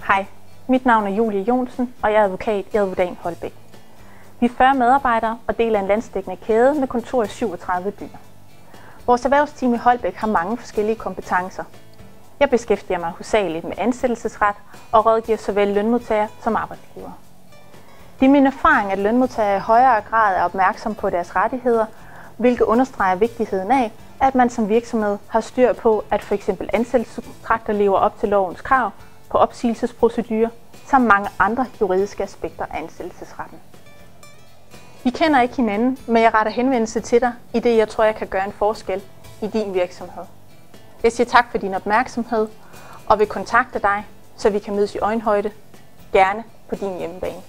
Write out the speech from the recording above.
Hej, mit navn er Julie Jonsen, og jeg er advokat i Advodan Holbæk. Vi er 40 medarbejdere og deler en landsdækkende kæde med kontor i 37 byer. Vores erhvervsteam i Holbæk har mange forskellige kompetencer. Jeg beskæftiger mig hovedsageligt med ansættelsesret og rådgiver såvel lønmodtagere som arbejdsgivere. Det er min erfaring, at lønmodtagere i højere grad er opmærksom på deres rettigheder, hvilket understreger vigtigheden af, at man som virksomhed har styr på, at f.eks. ansættelseskontrakter lever op til lovens krav på opsigelsesprocedurer, samt mange andre juridiske aspekter af ansættelsesretten. Vi kender ikke hinanden, men jeg retter henvendelse til dig, i det jeg tror, jeg kan gøre en forskel i din virksomhed. Jeg siger tak for din opmærksomhed og vil kontakte dig, så vi kan mødes i øjenhøjde, gerne på din hjemmebane.